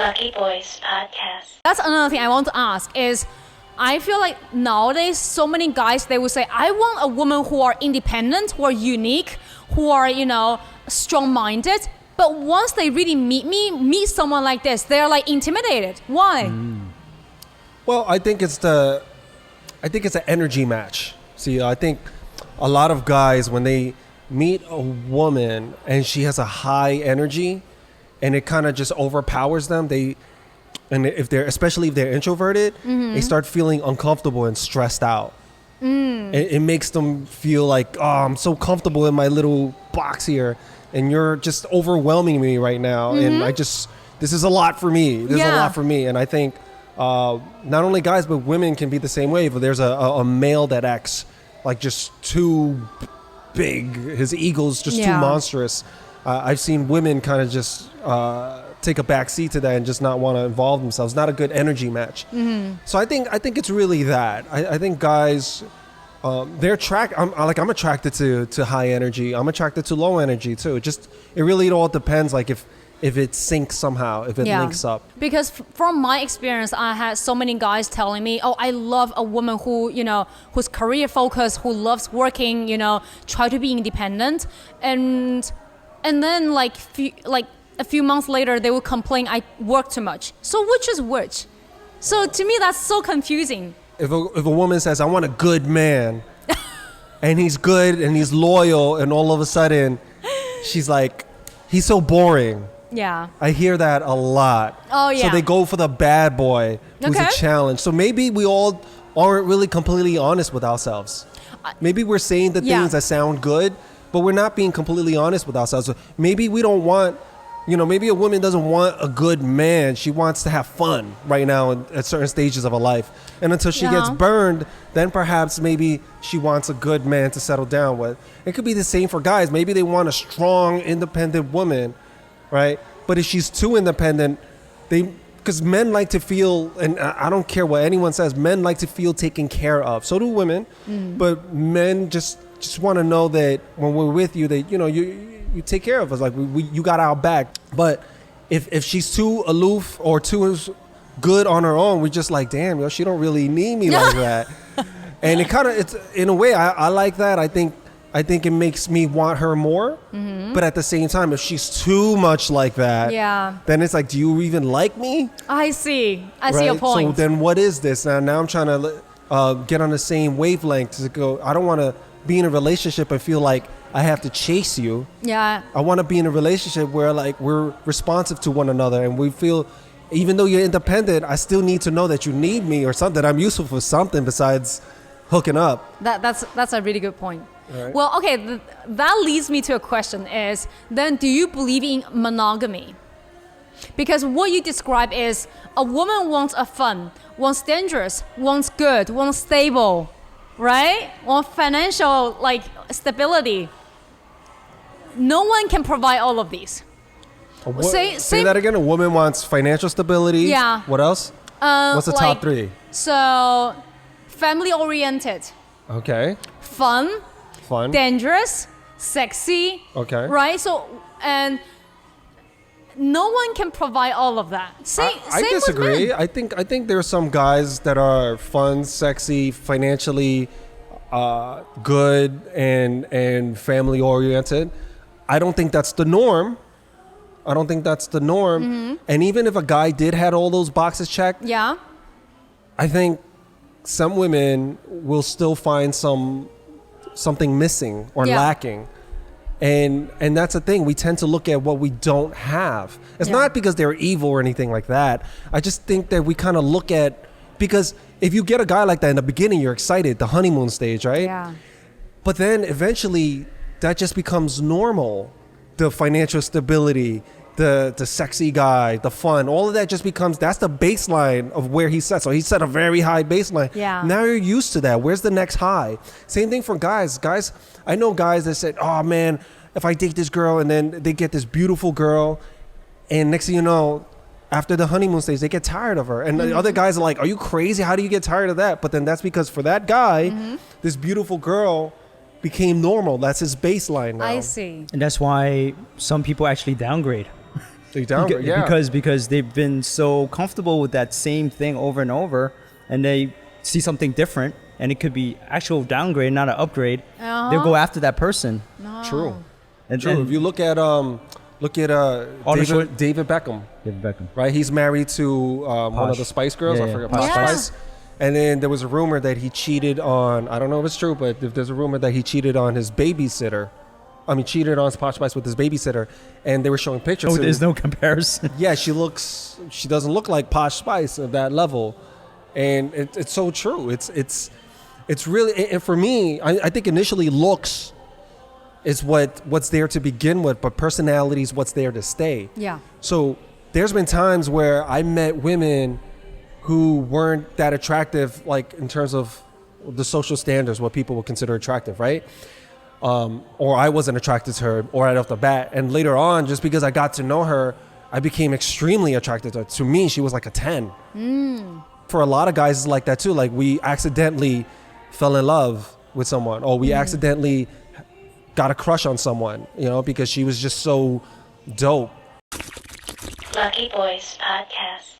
Lucky Boys Podcast. That's another thing I want to ask is, I feel like nowadays so many guys, they will say, I want a woman who are independent, who are unique, who are, strong-minded. But once they really meet someone like this, they're like intimidated. Why? Well, I think it's an energy match. See, I think a lot of guys, when they meet a woman and she has a high energy and it kind of just overpowers them, especially if they're introverted, they start feeling uncomfortable and stressed out. It makes them feel like, oh, I'm so comfortable in my little box here, and you're just overwhelming me right now. And this is a lot for me. This is a lot for me. And I think not only guys, but women can be the same way. But there's a male that acts like just too big. His ego's just too monstrous. I've seen women kind of just take a back seat to that and just not want to involve themselves. Not a good energy match. So I think it's really that. I think guys, I'm attracted to high energy. I'm attracted to low energy too. It really all depends. Like if it syncs somehow, if it links up. Because from my experience, I had so many guys telling me, oh, I love a woman who, who's career focused, who loves working, try to be independent. And then a few months later, they will complain I work too much. So which is which? So to me, that's so confusing. If a woman says, I want a good man, and he's good and he's loyal, and all of a sudden she's like, he's so boring. Yeah. I hear that a lot. Oh, yeah. So they go for the bad boy who's a challenge. So maybe we all aren't really completely honest with ourselves. Maybe we're saying the things that sound good, but we're not being completely honest with ourselves. So maybe we don't want, maybe a woman doesn't want a good man. She wants to have fun right now at certain stages of her life. And until she gets burned, then perhaps maybe she wants a good man to settle down with. It could be the same for guys. Maybe they want a strong, independent woman, right? But if she's too independent, because men like to feel, and I don't care what anyone says, men like to feel taken care of. So do women. But men just want to know that when we're with you, that, you take care of us, like you got our back. But if she's too aloof or too good on her own, we're just like, damn, she don't really need me like that. And it's in a way, I like that. I think it makes me want her more. But at the same time, if she's too much like that, then it's like, do you even like me? I see your point. So then what is this? Now I'm trying to get on the same wavelength to go. I don't want to be in a relationship and feel like I have to chase you. Yeah. I want to be in a relationship where we're responsive to one another, and we feel, even though you're independent, I still need to know that you need me or something. I'm useful for something besides hooking up. That's a really good point. Right. Well, okay, that leads me to a question is, then do you believe in monogamy? Because what you describe is a woman wants a fun, wants dangerous, wants good, wants stable, right? Wants financial stability. No one can provide all of these. Say that again. A woman wants financial stability. Yeah. What else? What's the top three? So, family oriented. Okay. Fun. Dangerous. Sexy. Okay. Right? So, and no one can provide all of that. I disagree. With men. I think there are some guys that are fun, sexy, financially good, and family oriented. I don't think that's the norm. And even if a guy did have all those boxes checked, I think some women will still find something missing or lacking. And that's the thing. We tend to look at what we don't have. It's not because they're evil or anything like that. I just think that we kind of look at, because if you get a guy like that in the beginning, you're excited, the honeymoon stage, right? Yeah. But then eventually that just becomes normal. The financial stability, the sexy guy, the fun, all of that just becomes, that's the baseline of where he set. So he set a very high baseline. Yeah. Now you're used to that. Where's the next high? Same thing for guys. Guys, I know guys that said, oh man, if I date this girl, and then they get this beautiful girl, and next thing you know, after the honeymoon stage, they get tired of her. And the other guys are like, are you crazy? How do you get tired of that? But then that's because for that guy, this beautiful girl became normal. That's his baseline now. I see. And that's why some people actually downgrade. They downgrade, yeah. Because they've been so comfortable with that same thing over and over, and they see something different, and it could be actual downgrade, not an upgrade. They'll go after that person. No. True. And If you look at David Beckham. David Beckham. Right, he's married to one of the Spice Girls. Yeah, I forget. yeah. Posh Yeah. Spice. And then there was a rumor that he cheated on. I don't know if it's true, but there's a rumor that he cheated on his babysitter. I mean, cheated on Posh Spice with his babysitter, and they were showing pictures. Oh, there's no comparison. Yeah, she doesn't look like Posh Spice at that level, and it's so true. It's really, and for me, I think initially looks is what's there to begin with, but personality is what's there to stay. Yeah. So there's been times where I met women who weren't that attractive, like in terms of the social standards, what people would consider attractive, right? Or I wasn't attracted to her or right off the bat. And later on, just because I got to know her, I became extremely attracted to her. To me, she was like a 10. For a lot of guys, it's like that too. Like we accidentally fell in love with someone, or we accidentally got a crush on someone, because she was just so dope. Lucky Boys Podcast.